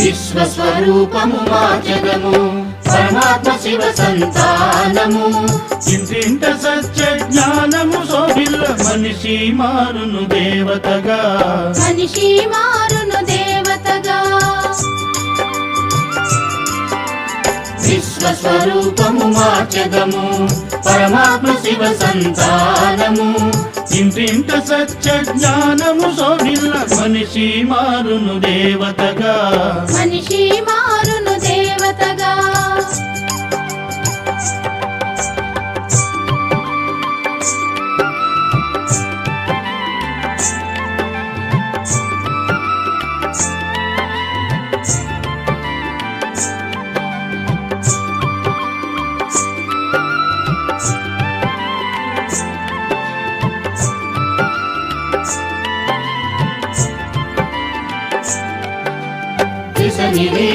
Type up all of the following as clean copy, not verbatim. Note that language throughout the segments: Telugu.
విశ్వస్వరూపము మార్చదము పరమాత్మ శివ సంతానము ఇంటింట సత్య జ్ఞానము శోభిల్ల మనిషి మారును దేవతగా మనిషి మారును దేవతగా విశ్వస్వరూపము మార్చదము పరమాత్మ శివ సంతానము ఇంటింట సత్య జ్ఞానము శోభిల్ల మనిషి మారును దేవతగా మనిషి మారును దేవతగా సనిది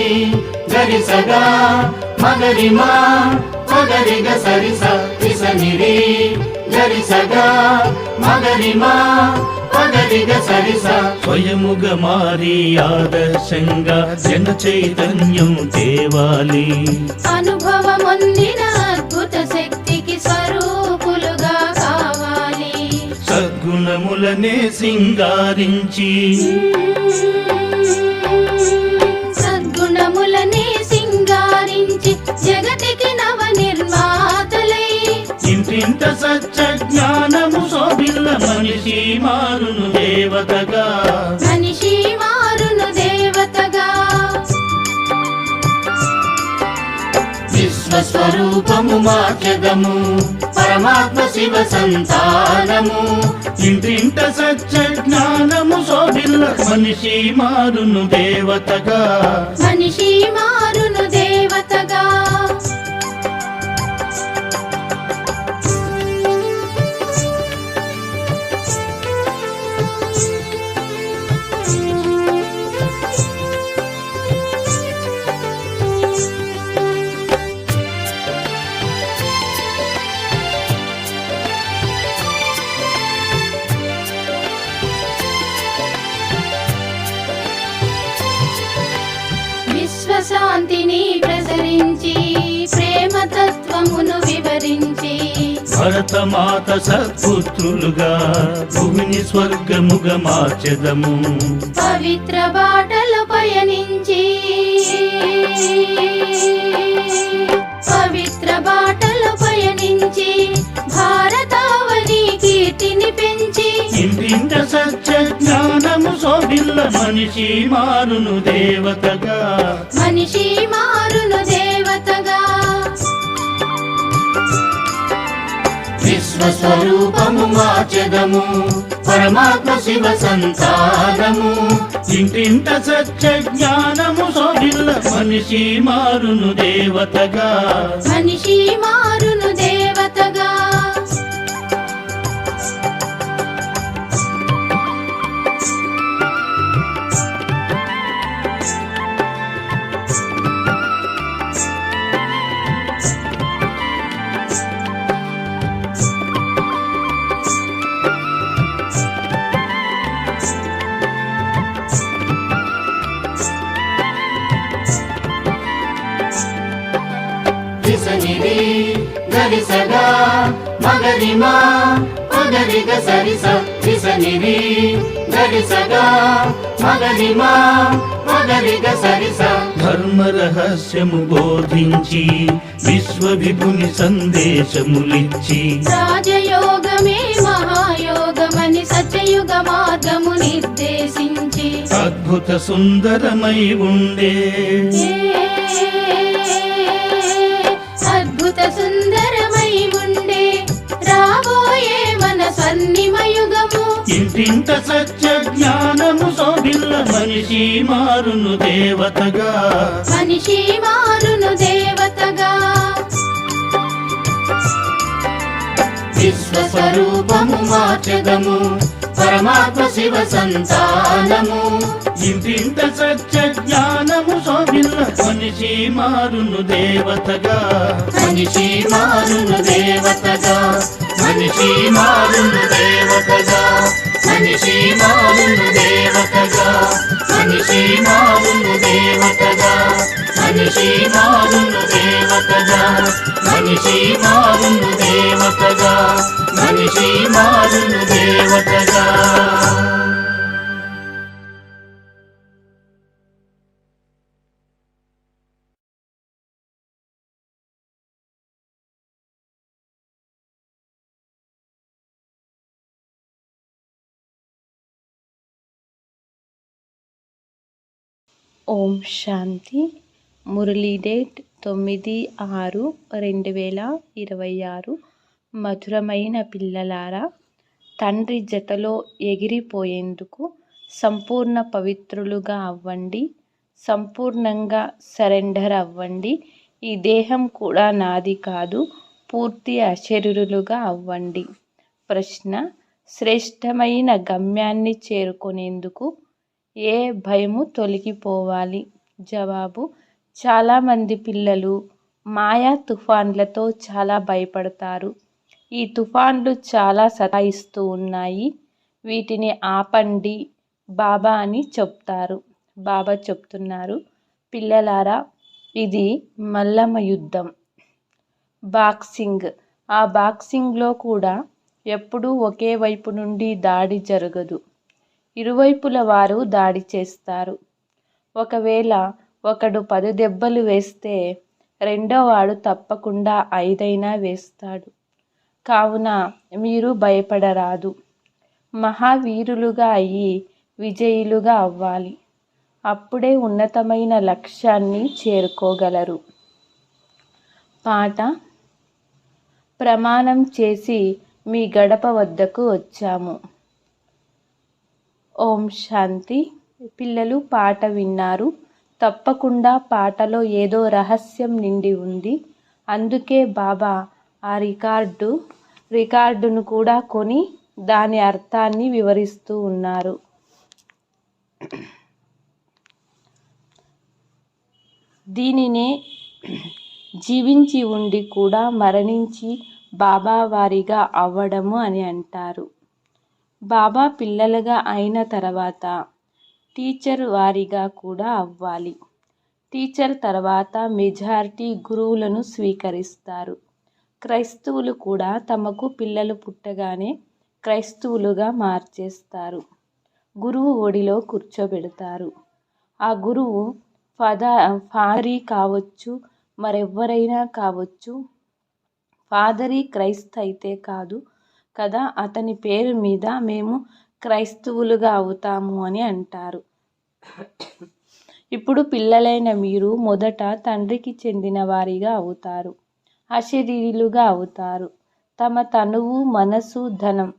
గరిసగా మగరిమా మగరిగ సరిస సనిది గరిసగా మగరిమా మగరిగ సరిస స్వయముగా మారి ఆదర్శంగా జన చైతన్యం తేవాలి అనుభవమొందిన అద్భుత శక్తికి స్వరూపులుగా కావాలి సద్గుణములనే సింగారించి సద్గుణములనే సింగారించి జగతికి నవ నిర్మాతలై ఇంటింట సత్య జ్ఞానము శోభిల్ల మనిషి మారును దేవతగా మనిషి మారును దేవతగా విశ్వస్వరూపము మార్చదము పరమాత్మ శివ సంతానము ఇంటింట సత్య జ్ఞానము శోభిల్ల మనిషి మారును దేవతగా మనిషి మారును దేవతగా విశ్వశాంతిని ప్రసరించి ప్రేమ తత్వమును వివరించి భరతమాత సత్పుత్రులుగా భూమిని స్వర్గముగా మార్చెదము పవిత్ర బాటలు పయనించి పవిత్ర బాటలు పయనించి భారతావని కీర్తిని పెంచి ఇంటింట సత్య జ్ఞానము శోభిల్ల మనిషి మారును దేవతగా మనిషి మారును దేవతగా విశ్వస్వరూపము మార్చదము పరమాత్మ శివ సంతానము ఇంటింట సత్య జ్ఞానము శోభిల్ల మనిషి మారును దేవతగా మనిషి మారును దేవతగా సనిది గరిసగా మగరిమా మగరిగ సరిస సనిది గరిసగా మగరిమా మగరిగ సరిస ధర్మ రహస్యము బోధించి విశ్వ విభుని సందేశములిచ్చి రాజయోగమే మహాయోగమని సత్యయుగ మార్గము నిర్దేశించి అద్భుత సుందరమై ఉండే అద్భుత సుందరమై ఉండే రాబోయే మన స్వర్ణిమయుగము ఇంటింట సత్య జ్ఞానము శోభిల్ల మనిషి మారును దేవతగా మనిషి మారును దేవతగా విశ్వస్వరూపము మార్చదము పరమాత్మ శివ సంతానము ఇంటింట సత్య జ్ఞానము శోభిల్ల మనిషి మారును దేవతగా మనిషి మారును దేవతగా మనిషి మారును దేవతగా మనిషి మారును దేవతగా మనిషి మారును దేవతగా మనిషి మారును దేవతగా మనిషి మారును దేవతగా మనిషి మారును దేవతగా ఓం శాంతి. మురళీ డేట్ 9/6/2026. మధురమైన పిల్లలారా, తండ్రి జతలో ఎగిరిపోయేందుకు సంపూర్ణ పవిత్రులుగా అవ్వండి. సంపూర్ణంగా సరెండర్ అవ్వండి. ఈ దేహం కూడా నాది కాదు. పూర్తి అశరీరులుగా అవ్వండి. ప్రశ్న: శ్రేష్టమైన గమ్యాన్ని చేరుకునేందుకు ఏ భయము తొలగిపోవాలి? జవాబు: చాలామంది పిల్లలు మాయా తుఫాన్లతో చాలా భయపడతారు. ఈ తుఫాన్లు చాలా సతాయిస్తూ ఉన్నాయి. వీటిని ఆపండి బాబా అని చెప్తారు. బాబా చెప్తున్నారు, పిల్లలారా, ఇది మల్లమ యుద్ధం, బాక్సింగ్. ఆ బాక్సింగ్లో కూడా ఎప్పుడూ ఒకే వైపు నుండి దాడి జరగదు. ఇరువైపుల వారు దాడి చేస్తారు. ఒకవేళ ఒకడు 10 దెబ్బలు వేస్తే రెండోవాడు తప్పకుండా 5 వేస్తాడు. కావున మీరు భయపడరాదు. మహావీరులుగా అయ్యి విజయులుగా అవ్వాలి. అప్పుడే ఉన్నతమైన లక్ష్యాన్ని చేరుకోగలరు. పాట: ప్రమాణం చేసి మీ గడప వద్దకు వచ్చాము. ఓం శాంతి. పిల్లలు పాట విన్నారు. తప్పకుండా పాటలో ఏదో రహస్యం నిండి ఉంది. అందుకే బాబా ఆ రికార్డును కూడా కొని దాని అర్థాన్ని వివరిస్తూ ఉన్నారు. దీనినే జీవించి ఉండి కూడా మరణించి బాబా వారిగా అవ్వడము అని అంటారు. బాబా పిల్లలుగా అయిన తర్వాత టీచర్ వారిగా కూడా అవ్వాలి. టీచర్ తర్వాత మెజారిటీ గురువులను స్వీకరిస్తారు. క్రైస్తవులు కూడా తమకు పిల్లలు పుట్టగానే క్రైస్తవులుగా మార్చేస్తారు. గురువు ఒడిలో కూర్చోబెడతారు. ఆ గురువు ఫాదరీ కావచ్చు, మరెవ్వరైనా కావచ్చు. ఫాదరీ క్రైస్త అయితే కాదు కదా, అతని పేరు మీద మేము క్రైస్తవులుగా అవుతాము అని అంటారు. ఇప్పుడు పిల్లలైన మీరు మొదట తండ్రికి చెందిన వారిగా అవుతారు. అశరీరులుగా అవుతారు. తమ తనువు, మనసు, ధనం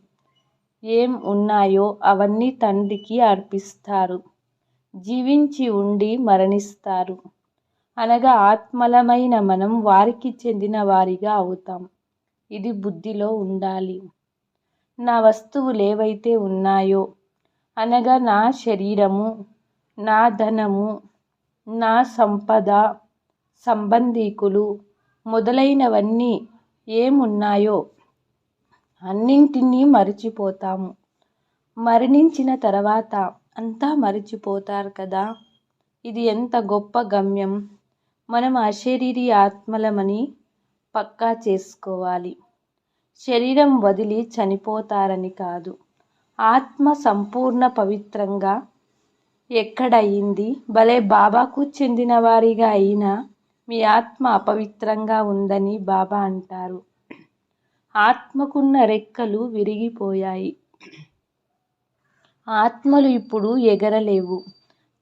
ఏం ఉన్నాయో అవన్నీ తండ్రికి అర్పిస్తారు. జీవించి ఉండి మరణిస్తారు. అనగా ఆత్మలమైన మనం వారికి చెందిన వారిగా అవుతాం. ఇది బుద్ధిలో ఉండాలి. నా వస్తువులేవైతే ఉన్నాయో, అనగా నా శరీరము, నా ధనము, నా సంపద, సంబంధీకులు మొదలైనవన్నీ ఏమున్నాయో అన్నింటినీ మరిచిపోతాము. మరణించిన తర్వాత అంతా మరిచిపోతారు కదా. ఇది ఎంత గొప్ప గమ్యం. మనం అశరీరీ ఆత్మలమని పక్కా చేసుకోవాలి. శరీరం వదిలి చనిపోతారని కాదు. ఆత్మ సంపూర్ణ పవిత్రంగా ఎక్కడయింది? భలే బాబాకు చెందిన వారిగా అయినా మీ ఆత్మ అపవిత్రంగా ఉందని బాబా అంటారు. ఆత్మకున్న రెక్కలు విరిగిపోయాయి. ఆత్మలు ఇప్పుడు ఎగరలేవు.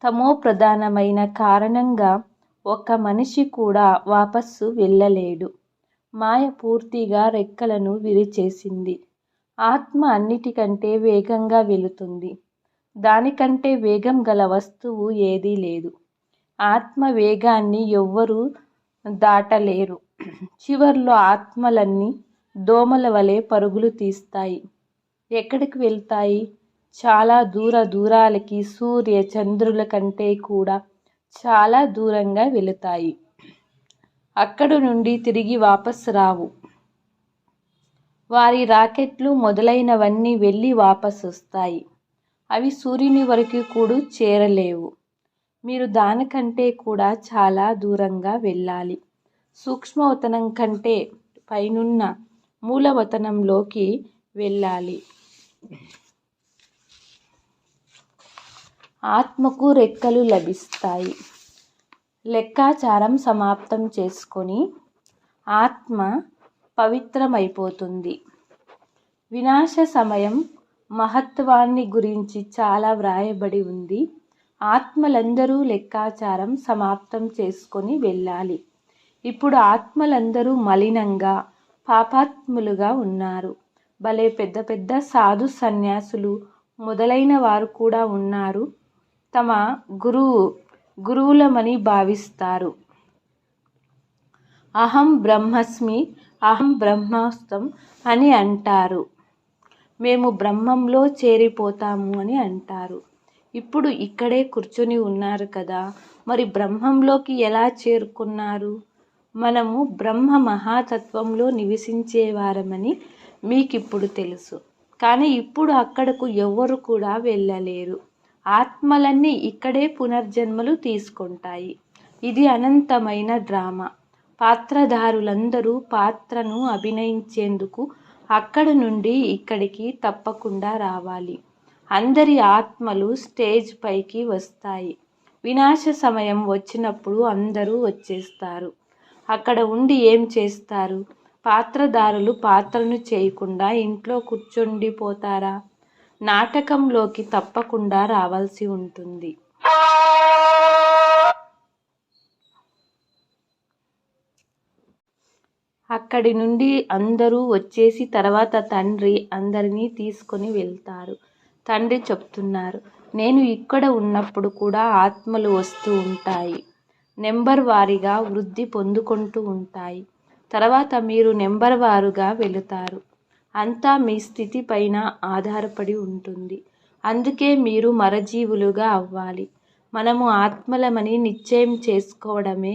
తమో ప్రధానమైన కారణంగా ఒక్క మనిషి కూడా వాపస్సు వెళ్ళలేడు. మాయ పూర్తిగా రెక్కలను విరిచేసింది. ఆత్మ అన్నిటికంటే వేగంగా వెళుతుంది. దానికంటే వేగం గల వస్తువు ఏదీ లేదు. ఆత్మ వేగాన్ని ఎవ్వరూ దాటలేరు. చివర్లో ఆత్మలన్నీ దోమల వలె పరుగులు తీస్తాయి. ఎక్కడికి వెళ్తాయి? చాలా దూరాలకి, సూర్య చంద్రుల కంటే కూడా చాలా దూరంగా వెళతాయి. అక్కడి నుండి తిరిగి వాపసు రావు. వారి రాకెట్లు మొదలైనవన్నీ వెళ్ళి వాపసు వస్తాయి. అవి సూర్యుని వరకు కూడా చేరలేవు. మీరు దానికంటే కూడా చాలా దూరంగా వెళ్ళాలి. సూక్ష్మవతనం కంటే పైనున్న మూలవతనంలోకి వెళ్ళాలి. ఆత్మకు రెక్కలు లభిస్తాయి. లెక్కాచారం సమాప్తం చేసుకొని ఆత్మ పవిత్రమైపోతుంది. వినాశ సమయం మహత్వాన్ని గురించి చాలా వ్రాయబడి ఉంది. ఆత్మలందరూ లెక్కాచారం సమాప్తం చేసుకొని వెళ్ళాలి. ఇప్పుడు ఆత్మలందరూ మలినంగా పాపాత్ములుగా ఉన్నారు. భలే పెద్ద పెద్ద సాధు సన్యాసులు మొదలైన వారు కూడా ఉన్నారు. తమ గురువులమని భావిస్తారు. అహం బ్రహ్మస్మి, అహం బ్రహ్మాస్తం అని అంటారు. మేము బ్రహ్మంలో చేరిపోతాము అని అంటారు. ఇప్పుడు ఇక్కడే కూర్చొని ఉన్నారు కదా, మరి బ్రహ్మంలోకి ఎలా చేరుకున్నారు? మనము బ్రహ్మ మహాతత్వంలో నివసించేవారమని మీకిప్పుడు తెలుసు. కానీ ఇప్పుడు అక్కడకు ఎవ్వరు కూడా వెళ్ళలేరు. ఆత్మలన్నీ ఇక్కడే పునర్జన్మలు తీసుకుంటాయి. ఇది అనంతమైన డ్రామా. పాత్రధారులందరూ పాత్రను అభినయించేందుకు అక్కడి నుండి ఇక్కడికి తప్పకుండా రావాలి. అందరి ఆత్మలు స్టేజ్ పైకి వస్తాయి. వినాశ సమయం వచ్చినప్పుడు అందరూ వచ్చేస్తారు. అక్కడ ఉండి ఏం చేస్తారు? పాత్రధారులు పాత్రను చేయకుండా ఇంట్లో కూర్చుండిపోతారా? నాటకంలోకి తప్పకుండా రావాల్సి ఉంటుంది. అక్కడి నుండి అందరూ వచ్చేసి తర్వాత తండ్రి అందరినీ తీసుకొని వెళ్తారు. తండ్రి చెప్తున్నారు, నేను ఇక్కడ ఉన్నప్పుడు కూడా ఆత్మలు వస్తూ ఉంటాయి. నెంబర్ వారీగా వృద్ధి పొందుకుంటూ ఉంటాయి. తర్వాత మీరు నెంబర్ వారుగా వెళుతారు. అంతా మీ స్థితి పైన ఆధారపడి ఉంటుంది. అందుకే మీరు మరజీవులుగా అవ్వాలి. మనము ఆత్మలమని నిశ్చయం చేసుకోవడమే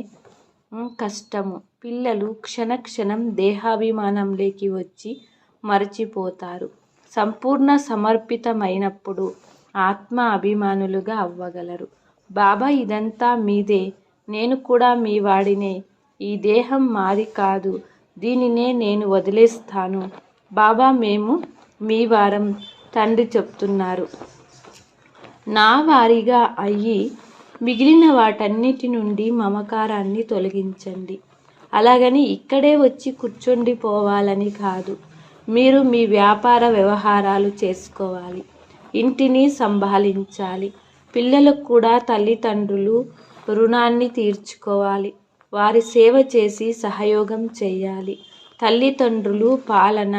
కష్టము. పిల్లలు క్షణక్షణం దేహాభిమానంలోకి వచ్చి మరచిపోతారు. సంపూర్ణ సమర్పితమైనప్పుడు ఆత్మ అభిమానులుగా అవ్వగలరు. బాబా, ఇదంతా మీదే, నేను కూడా మీ వాడినే. ఈ దేహం మాది కాదు, దీనినే నేను వదిలేస్తాను. బాబా, మేము మీ వారం. తండ్రి చెప్తున్నారు, నా వారిగా అయ్యి మిగిలిన వాటన్నిటి నుండి మమకారాన్ని తొలగించండి. అలాగని ఇక్కడే వచ్చి కూర్చుండిపోవాలని కాదు. మీరు మీ వ్యాపార వ్యవహారాలు చేసుకోవాలి, ఇంటిని సంభాళించాలి. పిల్లలకు కూడా తల్లిదండ్రులు రుణాన్ని తీర్చుకోవాలి. వారి సేవ చేసి సహయోగం చేయాలి. తల్లిదండ్రులు పాలన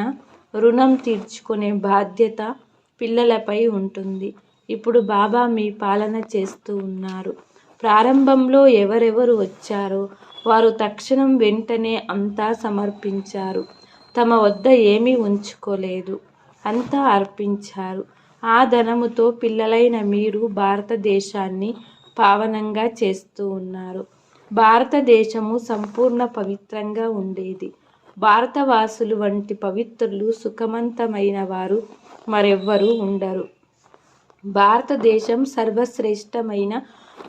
రుణం తీర్చుకునే బాధ్యత పిల్లలపై ఉంటుంది. ఇప్పుడు బాబా మీ పాలన చేస్తూ ఉన్నారు. ప్రారంభంలో ఎవరెవరు వచ్చారో వారు తక్షణం వెంటనే అంతా సమర్పించారు. తమ వద్ద ఏమీ ఉంచుకోలేదు, అంతా అర్పించారు. ఆ ధనముతో పిల్లలైన మీరు భారతదేశాన్ని పావనంగా చేస్తూ ఉన్నారు. భారతదేశము సంపూర్ణ పవిత్రంగా ఉండేది. భారతవాసులు వంటి పవిత్రులు సుఖవంతమైన వారు మరెవ్వరూ ఉండరు. భారతదేశం సర్వశ్రేష్టమైన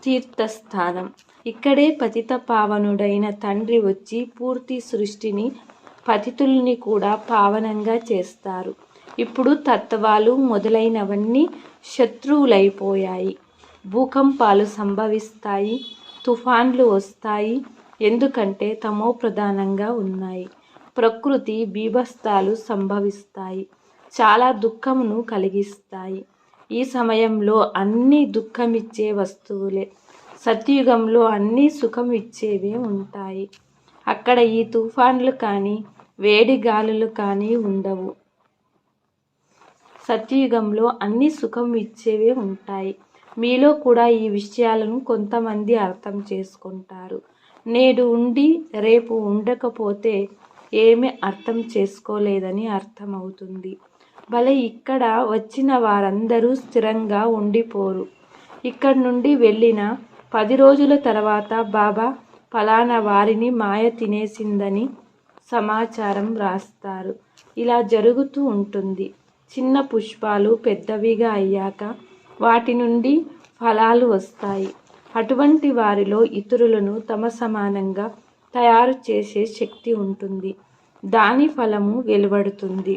తీర్థస్థానం. ఇక్కడే పతిత పావనుడైన తండ్రి వచ్చి పూర్తి సృష్టిని, పతితుల్ని కూడా పావనంగా చేస్తారు. ఇప్పుడు తత్వాలు మొదలైనవన్నీ శత్రువులైపోయాయి. భూకంపాలు సంభవిస్తాయి, తుఫాన్లు వస్తాయి. ఎందుకంటే తమో ప్రధానంగా ఉన్నాయి. ప్రకృతి బీభత్సాలు సంభవిస్తాయి, చాలా దుఃఖమును కలిగిస్తాయి. ఈ సమయంలో అన్నీ దుఃఖమిచ్చే వస్తువులే. సత్యుగంలో అన్నీ సుఖం ఇచ్చేవే ఉంటాయి. అక్కడ ఈ తుఫాన్లు కానీ వేడి గాలులు కానీ ఉండవు. సత్యుగంలో అన్ని సుఖం ఇచ్చేవే ఉంటాయి. మీలో కూడా ఈ విషయాలను కొంతమంది అర్థం చేసుకుంటారు. నేడు ఉండి రేపు ఉండకపోతే ఏమీ అర్థం చేసుకోలేదని అర్థమవుతుంది. భలే, ఇక్కడ వచ్చిన వారందరూ స్థిరంగా ఉండిపోరు. ఇక్కడి నుండి వెళ్ళిన 10 రోజుల తర్వాత బాబా ఫలానా వారిని మాయ తినేసిందని సమాచారం రాస్తారు. ఇలా జరుగుతూ ఉంటుంది. చిన్న పుష్పాలు పెద్దవిగా అయ్యాక వాటి నుండి ఫలాలు వస్తాయి. అటువంటి వారిలో ఇతరులను తమ సమానంగా తయారు చేసే శక్తి ఉంటుంది. దాని ఫలము వెలువడుతుంది.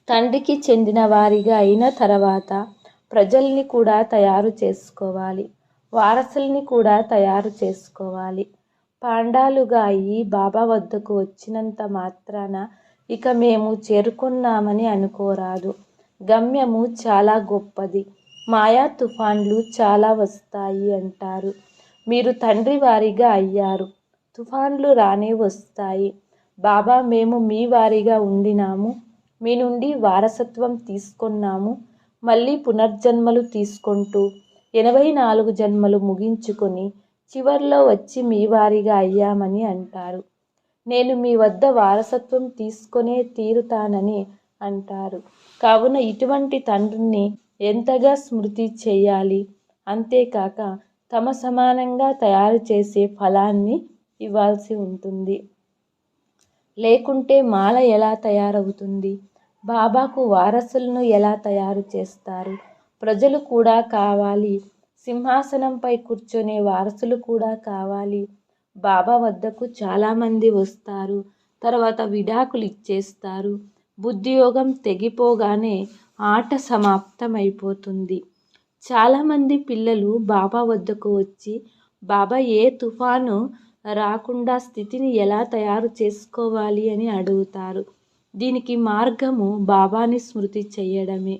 తండ్రికి చెందిన వారిగా అయిన తర్వాత ప్రజల్ని కూడా తయారు చేసుకోవాలి. వారసుల్ని కూడా తయారు చేసుకోవాలి. పాండాలుగా అయి బాబా వద్దకు వచ్చినంత మాత్రాన ఇక మేము చేరుకున్నామని అనుకోరాదు. గమ్యము చాలా గొప్పది. మాయా తుఫాన్లు చాలా వస్తాయి అంటారు. మీరు తండ్రి వారిగా అయ్యారు. తుఫాన్లు రానే వస్తాయి. బాబా మేము మీ వారిగా ఉండినాము, మీ నుండి వారసత్వం తీసుకున్నాము, మళ్ళీ పునర్జన్మలు తీసుకుంటూ 84 జన్మలు ముగించుకొని చివర్లో వచ్చి మీ వారిగా అయ్యామని అంటారు. నేను మీ వద్ద వారసత్వం తీసుకొనే తీరుతానని అంటారు. కావున ఇటువంటి తండ్రిని ఎంతగా స్మృతి చేయాలి. అంతేకాక తమ సమానంగా తయారు చేసే ఫలాన్ని ఇవ్వాల్సి ఉంటుంది. లేకుంటే మాల ఎలా తయారవుతుంది? బాబాకు వారసులను ఎలా తయారు చేస్తారు? ప్రజలు కూడా కావాలి. సింహాసనంపై కూర్చొనే వారసులు కూడా కావాలి. బాబా వద్దకు చాలామంది వస్తారు. తర్వాత విడాకులు ఇచ్చేస్తారు. బుద్ధియోగం తెగిపోగానే ఆట సమాప్తమైపోతుంది. చాలామంది పిల్లలు బాబా వద్దకు వచ్చి బాబా ఏ తుఫాను రాకుండా స్థితిని ఎలా తయారు చేసుకోవాలి అని అడుగుతారు. దీనికి మార్గము బాబాని స్మృతి చేయడమే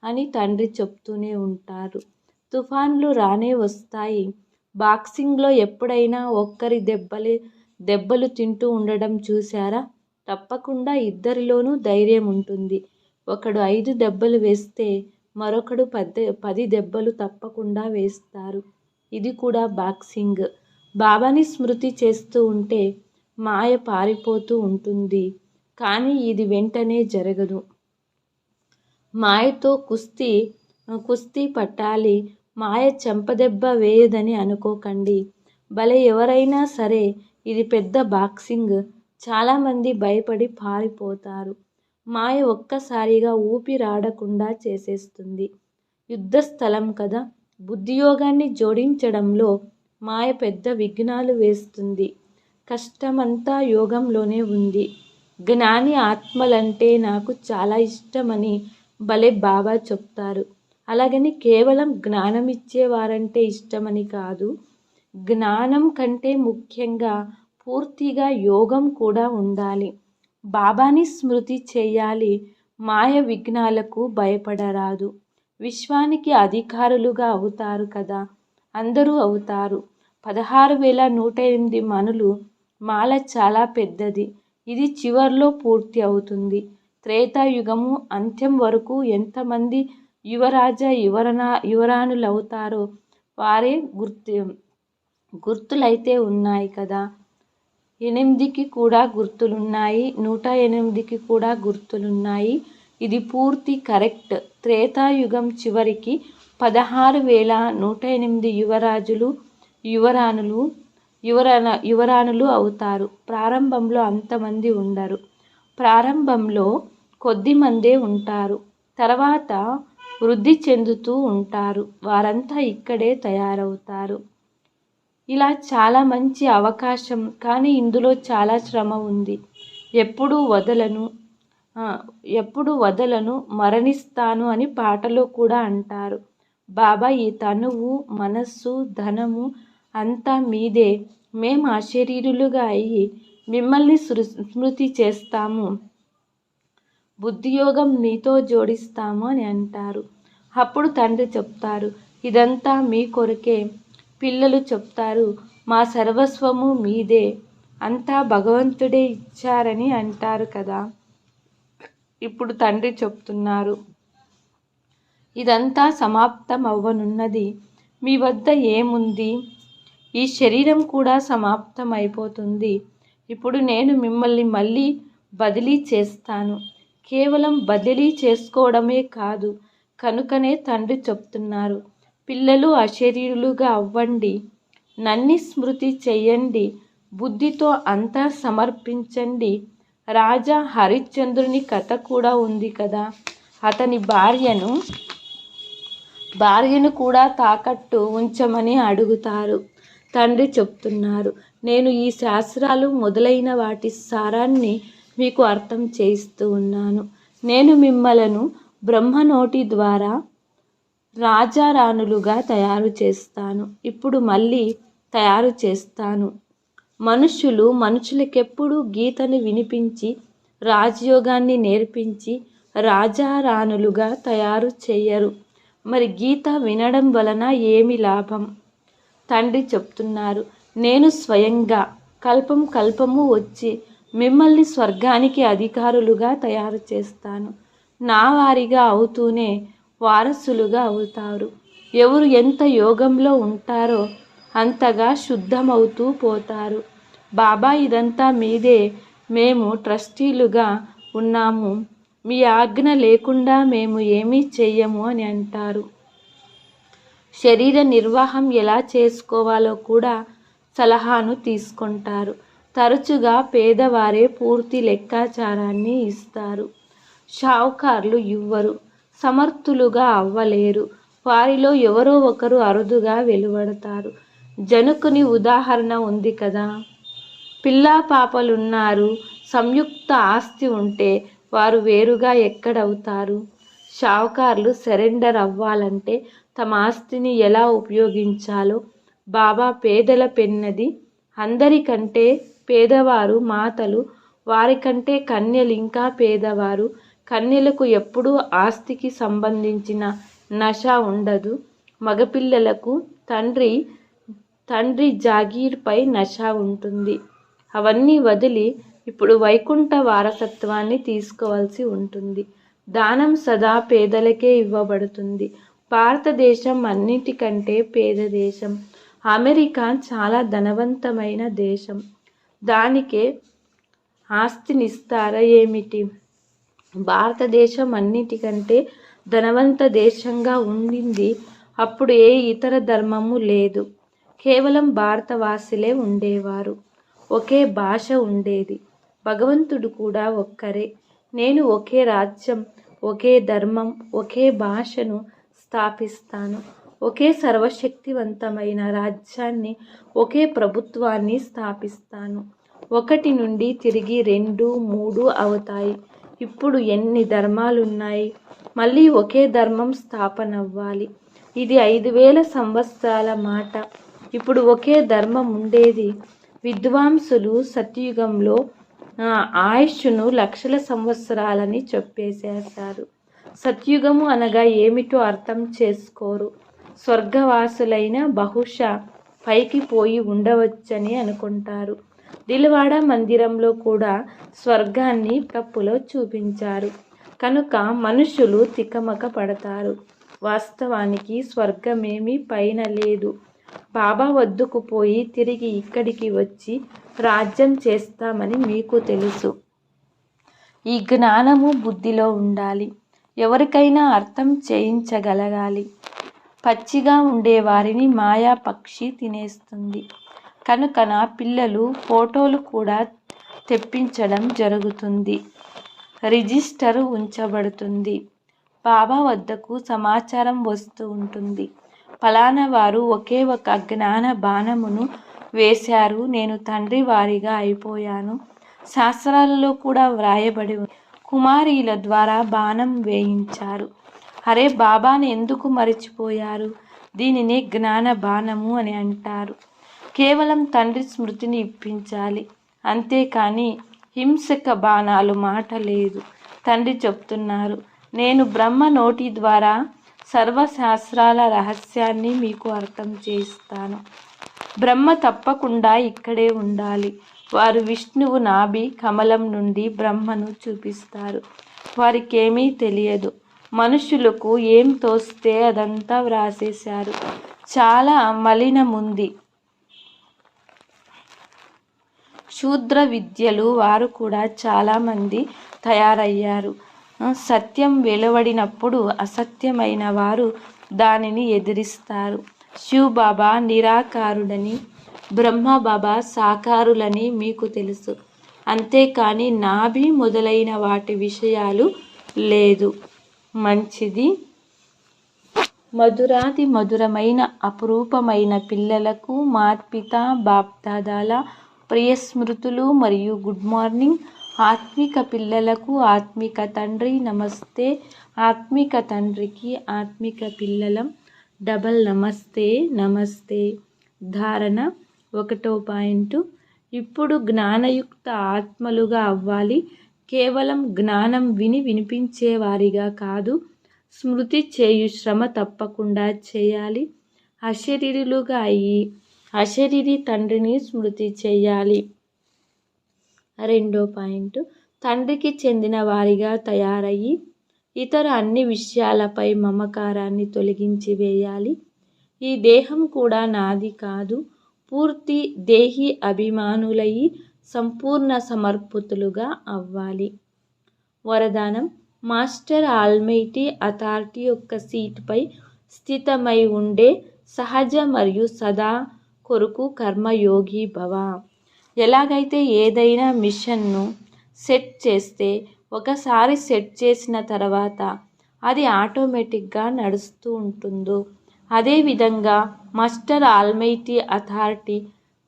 అని తండ్రి చెప్తూనే ఉంటారు. తుఫాన్లు రానే వస్తాయి. బాక్సింగ్లో ఎప్పుడైనా ఒక్కరి దెబ్బలు తింటూ ఉండడం చూశారా? తప్పకుండా ఇద్దరిలోనూ ధైర్యం ఉంటుంది. ఒకడు 5 దెబ్బలు వేస్తే మరొకడు 10 దెబ్బలు తప్పకుండా వేస్తారు. ఇది కూడా బాక్సింగ్. బాబాని స్మృతి చేస్తూ ఉంటే మాయ పారిపోతూ ఉంటుంది. కానీ ఇది వెంటనే జరగదు. మాయతో కుస్తీ పట్టాలి. మాయ చెంపదెబ్బ వేయదని అనుకోకండి. భలే ఎవరైనా సరే ఇది పెద్ద బాక్సింగ్. చాలామంది భయపడి పారిపోతారు. మాయ ఒక్కసారిగా ఊపిరాడకుండా చేసేస్తుంది. యుద్ధ స్థలం కదా. బుద్ధియోగాన్ని జోడించడంలో మాయ పెద్ద విఘ్నాలు వేస్తుంది. కష్టమంతా యోగంలోనే ఉంది. జ్ఞాని ఆత్మలంటే నాకు చాలా ఇష్టమని భలే బాబా చెప్తారు. అలాగని కేవలం జ్ఞానం ఇచ్చేవారంటే ఇష్టమని కాదు. జ్ఞానం కంటే ముఖ్యంగా పూర్తిగా యోగం కూడా ఉండాలి. బాబాని స్మృతి చేయాలి. మాయ విఘ్నాలకు భయపడరాదు. విశ్వానికి అధికారులుగా అవుతారు కదా. అందరూ అవుతారు. 16,108 మనులు మాల చాలా పెద్దది. ఇది చివర్లో పూర్తి అవుతుంది. త్రేతాయుగము అంత్యం వరకు ఎంతమంది యువరాజ యువరాణులు అవుతారో వారే గుర్తులైతే ఉన్నాయి కదా. 8కి కూడా గుర్తులున్నాయి. 108కి కూడా గుర్తులున్నాయి. ఇది పూర్తి కరెక్ట్. త్రేతాయుగం చివరికి 16,108 యువరాజులు యువరాణులు అవుతారు. ప్రారంభంలో అంతమంది ఉండరు. ప్రారంభంలో కొద్దిమందే ఉంటారు. తర్వాత వృద్ధి చెందుతూ ఉంటారు. వారంతా ఇక్కడే తయారవుతారు. ఇలా చాలా మంచి అవకాశం. కానీ ఇందులో చాలా శ్రమ ఉంది. ఎప్పుడు వదలను మరణిస్తాను అని పాటలో కూడా అంటారు. బాబా ఈ తనువు, మనస్సు, ధనము అంతా మీదే. మేము అశరీరులుగా అయ్యి మిమ్మల్ని స్మృతి చేస్తాము. బుద్ధియోగం నీతో జోడిస్తాము అని అంటారు. అప్పుడు తండ్రి చెప్తారు, ఇదంతా మీ కొరకే. పిల్లలు చెప్తారు, మా సర్వస్వము మీదే, అంతా భగవంతుడే ఇచ్చారని అంటారు కదా. ఇప్పుడు తండ్రి చెప్తున్నారు, ఇదంతా సమాప్తం అవ్వనున్నది. మీ వద్ద ఏముంది? ఈ శరీరం కూడా సమాప్తం అయిపోతుంది. ఇప్పుడు నేను మిమ్మల్ని మళ్ళీ బదిలీ చేస్తాను. కేవలం బదిలీ చేసుకోవడమే కాదు. కనుకనే తండ్రి చెప్తున్నారు, పిల్లలు అశరీరులుగా అవ్వండి. నన్ను స్మృతి చెయ్యండి. బుద్ధితో అంతా సమర్పించండి. రాజా హరిశ్చంద్రుని కథ కూడా ఉంది కదా. అతని భార్యను భార్యను కూడా తాకట్టు ఉంచమని అడుగుతారు. తండ్రి చెప్తున్నారు, నేను ఈ శాస్త్రాలు మొదలైన వాటి సారాన్ని మీకు అర్థం చేయిస్తూ ఉన్నాను. నేను మిమ్మలను బ్రహ్మ నోటి ద్వారా రాజారాణులుగా తయారు చేస్తాను. ఇప్పుడు మళ్ళీ తయారు చేస్తాను. మనుషులకెప్పుడు గీతను వినిపించి రాజయోగాన్ని నేర్పించి రాజారాణులుగా తయారు చేయరు. మరి గీత వినడం వలన ఏమి లాభం? తండ్రి చెప్తున్నారు, నేను స్వయంగా కల్పము వచ్చి మిమ్మల్ని స్వర్గానికి అధికారులుగా తయారు చేస్తాను. నా వారిగా అవుతూనే వారసులుగా అవుతారు. ఎవరు ఎంత యోగంలో ఉంటారో అంతగా శుద్ధమవుతూ పోతారు. బాబా, ఇదంతా మీదే, మేము ట్రస్టీలుగా ఉన్నాము, మీ ఆజ్ఞ లేకుండా మేము ఏమీ చెయ్యము అని అంటారు. శరీర నిర్వాహం ఎలా చేసుకోవాలో కూడా సలహాను తీసుకుంటారు. తరచుగా పేదవారే పూర్తి లెక్కాచారాన్ని ఇస్తారు. షావుకార్లు ఇవ్వరు, సమర్థులుగా అవ్వలేరు. వారిలో ఎవరో ఒకరు అరుదుగా వెలువడతారు. జనకుని ఉదాహరణ ఉంది కదా. పిల్లా పాపలున్నారు, సంయుక్త ఆస్తి ఉంటే వారు వేరుగా ఎక్కడవుతారు? షావుకార్లు సరెండర్ అవ్వాలంటే తమ ఆస్తిని ఎలా ఉపయోగించాలో బాబా పేదల పెన్నది. అందరికంటే పేదవారు మాతలు, వారికంటే కన్యలు ఇంకా పేదవారు. కన్యలకు ఎప్పుడూ ఆస్తికి సంబంధించిన నశ ఉండదు. మగపిల్లలకు తండ్రి జాగీర్పై నశ ఉంటుంది. అవన్నీ వదిలి ఇప్పుడు వైకుంఠ వారసత్వాన్ని తీసుకోవాల్సి ఉంటుంది. దానం సదా పేదలకే ఇవ్వబడుతుంది. భారతదేశం అన్నిటికంటే పేద దేశం. అమెరికా చాలా ధనవంతమైన దేశం. దానికే ఆస్తినిస్తారా ఏమిటి? భారతదేశం అన్నిటికంటే ధనవంత దేశంగా ఉండింది. అప్పుడు ఏ ఇతర ధర్మము లేదు. కేవలం భారతవాసులే ఉండేవారు. ఒకే భాష ఉండేది. భగవంతుడు కూడా ఒక్కరే. నేను ఒకే రాజ్యం, ఒకే ధర్మం, ఒకే భాషను స్థాపిస్తాను. ఒకే సర్వశక్తివంతమైన రాజ్యాన్ని, ఒకే ప్రభుత్వాన్ని స్థాపిస్తాను. 1 నుండి తిరిగి 2, 3 అవుతాయి. ఇప్పుడు ఎన్ని ధర్మాలున్నాయి? మళ్ళీ ఒకే ధర్మం స్థాపనవ్వాలి. ఇది 5000 సంవత్సరాల మాట. ఇప్పుడు ఒకే ధర్మం ఉండేది. విద్వాంసులు సత్యుగంలో ఆయుష్ను లక్షల సంవత్సరాలని చెప్పేసేశారు. సత్యుగము అనగా ఏమిటో అర్థం చేసుకోరు. స్వర్గవాసులైన బహుశా పైకి పోయి ఉండవచ్చని అనుకుంటారు. దిల్వాడ మందిరంలో కూడా స్వర్గాన్ని కప్పులో చూపించారు. కనుక మనుషులు తికమక పడతారు. వాస్తవానికి స్వర్గమేమీ పైన లేదు. బాబా వద్దకు పోయి తిరిగి ఇక్కడికి వచ్చి రాజ్యం చేస్తామని మీకు తెలుసు. ఈ జ్ఞానము బుద్ధిలో ఉండాలి. ఎవరికైనా అర్థం చేయించగలగాలి. పచ్చిగా ఉండే వారిని మాయా పక్షి తినేస్తుంది. కనుక నా పిల్లలు ఫోటోలు కూడా తెప్పించడం జరుగుతుంది. రిజిస్టర్ ఉంచబడుతుంది. బాబా వద్దకు సమాచారం వస్తూ ఉంటుంది. ఫలానా వారు ఒకే ఒక జ్ఞాన బాణమును వేశారు, నేను తండ్రి వారిగా అయిపోయాను. శాస్త్రాలలో కూడా వ్రాయబడి కుమారీల ద్వారా బాణం వేయించారు. అరే, బాబాని ఎందుకు మరిచిపోయారు? దీనినే జ్ఞాన బాణము అని అంటారు. కేవలం తండ్రి స్మృతిని ఇప్పించాలి, అంతేకాని హింసక బాణాలు మాట లేదు. తండ్రి చెప్తున్నారు, నేను బ్రహ్మ నోటి ద్వారా సర్వశాస్త్రాల రహస్యాన్ని మీకు అర్థం చేయిస్తాను. బ్రహ్మ తప్పకుండా ఇక్కడే ఉండాలి. వారు విష్ణువు నాభి కమలం నుండి బ్రహ్మను చూపిస్తారు. వారికేమీ తెలియదు. మనుషులకు ఏం తోస్తే అదంతా వ్రాసేశారు. చాలా మలినముంది. శూద్ర విద్యలు వారు కూడా చాలామంది తయారయ్యారు. సత్యం వెలువడినప్పుడు అసత్యమైన వారు దానిని ఎదిరిస్తారు. శివబాబా నిరాకారుడని, బ్రహ్మబాబా సాకారులని మీకు తెలుసు. అంతేకాని నాభి మొదలైన వాటి విషయాలు లేదు. మంచిది. మధురాతి మధురమైన అపురూపమైన పిల్లలకు మార్పిత బాప్దాదాల ప్రియ స్మృతులు మరియు గుడ్ మార్నింగ్. ఆత్మిక పిల్లలకు ఆత్మిక తండ్రి నమస్తే. ఆత్మిక తండ్రికి ఆత్మిక పిల్లలం డబల్ నమస్తే. నమస్తే. ధారణ 1వ పాయింట్. ఇప్పుడు జ్ఞానయుక్త ఆత్మలుగా అవ్వాలి. కేవలం జ్ఞానం వినిపించేవారిగా కాదు, స్మృతి చేయు శ్రమ తప్పకుండా చేయాలి. అశరీరులుగా అయ్యి అశరీరి తండ్రిని స్మృతి చేయాలి. 2వ పాయింట్. తండ్రికి చెందిన వారిగా తయారయ్యి ఇతర అన్ని విషయాలపై మమకారాన్ని తొలగించి వేయాలి. ఈ దేహం కూడా నాది కాదు. పూర్తి దేహి అభిమానులయ్యి సంపూర్ణ సమర్పితులుగా అవ్వాలి. వరదానం. మాస్టర్ ఆల్మైటీ అథారిటీ యొక్క సీటుపై స్థితమై ఉండే సహజ మరియు సదా కొరకు కర్మయోగి భవ. ఎలాగైతే ఏదైనా మిషన్ను సెట్ చేస్తే ఒకసారి సెట్ చేసిన తర్వాత అది ఆటోమేటిక్గా నడుస్తూ ఉంటుందో, అదేవిధంగా మాస్టర్ ఆల్మైటీ అథారిటీ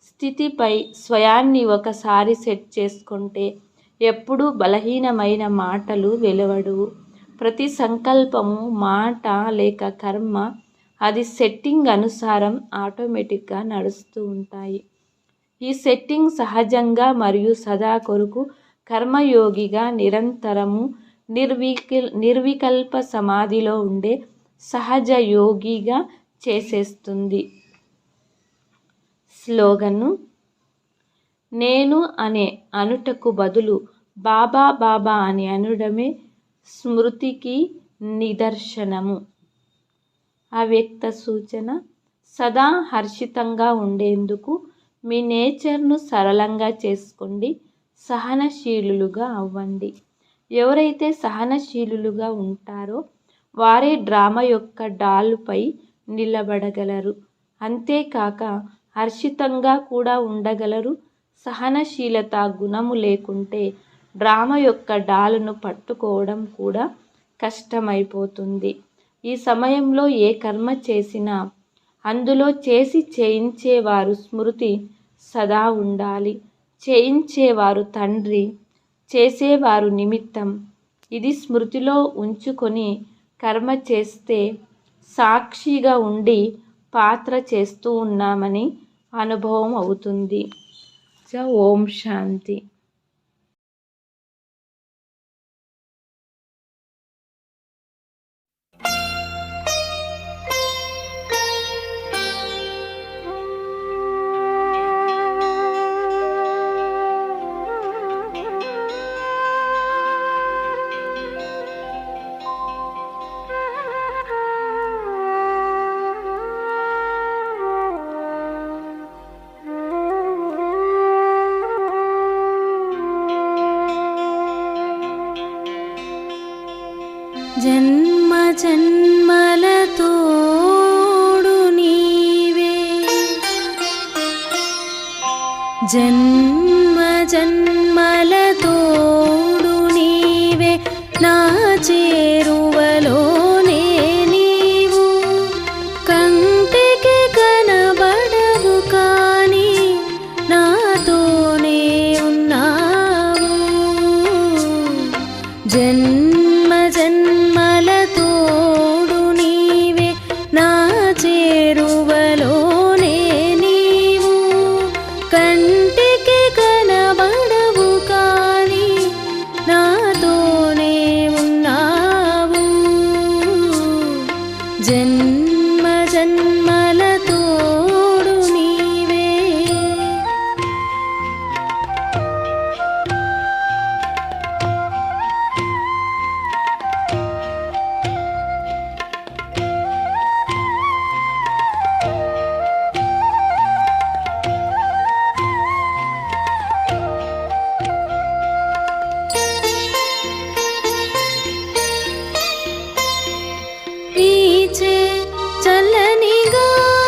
స్థితిపై స్వయాన్ని ఒకసారి సెట్ చేసుకుంటే ఎప్పుడూ బలహీనమైన మాటలు వెలువడవు. ప్రతి సంకల్పము, మాట లేక కర్మ అది సెట్టింగ్ అనుసారం ఆటోమేటిక్గా నడుస్తూ ఉంటాయి. ఈ సెట్టింగ్ సహజంగా మరియు సదా కొరకు కర్మయోగిగా నిరంతరము నిర్వికల్ప సమాధిలో ఉండే సహజ యోగిగా చేసేస్తుంది. స్లోగను. నేను అనే అనుటకు బదులు బాబా బాబా అని అనడమే స్మృతికి నిదర్శనము. అవ్యక్త సూచన. సదా హర్షితంగా ఉండేందుకు మీ నేచర్ను సరళంగా చేసుకోండి. సహనశీలులుగా అవ్వండి. ఎవరైతే సహనశీలులుగా ఉంటారో వారే డ్రామా యొక్క డాలుపై నిలబడగలరు. అంతేకాక హర్షితంగా కూడా ఉండగలరు. సహనశీలత గుణము లేకుంటే డ్రామా యొక్క డాలును పట్టుకోవడం కూడా కష్టమైపోతుంది. ఈ సమయంలో ఏ కర్మ చేసినా అందులో చేయించేవారు స్మృతి సదా ఉండాలి. చేయించేవారు తండ్రి, చేసేవారు నిమిత్తం. ఇది స్మృతిలో ఉంచుకొని కర్మ చేస్తే సాక్షిగా ఉండి పాత్ర చేస్తూ ఉన్నామని అనుభవం అవుతుంది. ఓం శాంతి. జన్మ జన్మలతోడు నీవే, జన్మ జన్మలతోడు నీవే, నా చేరువలోనే నీవు కంటికి కనబడవు కానీ నాతోనే ఉన్నావు. జన్మ జన్మలతోడు నీవే, నా చేరువలోనే నీవు కంటికి కనబడవు కానీ నాతోనే ఉన్నావు. జన్మ జన్మలతోడు నీవే. పీచే చల్లని గాలి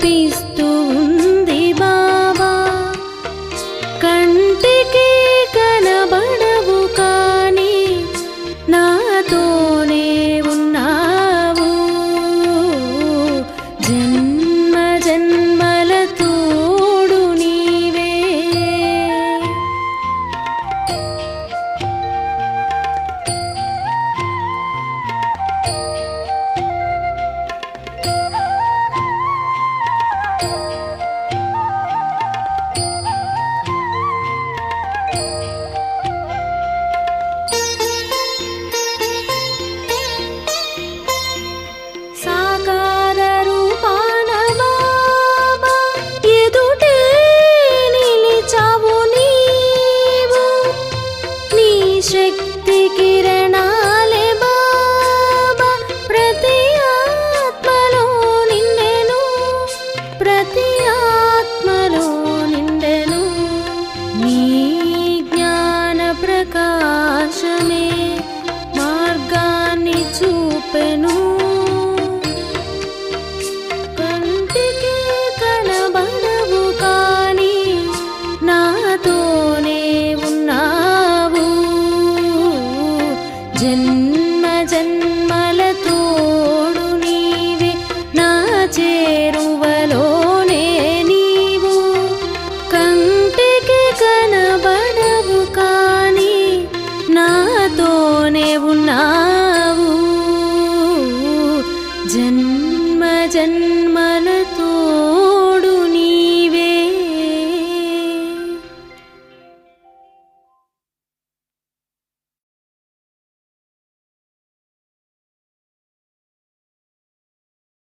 చూపిస్తావు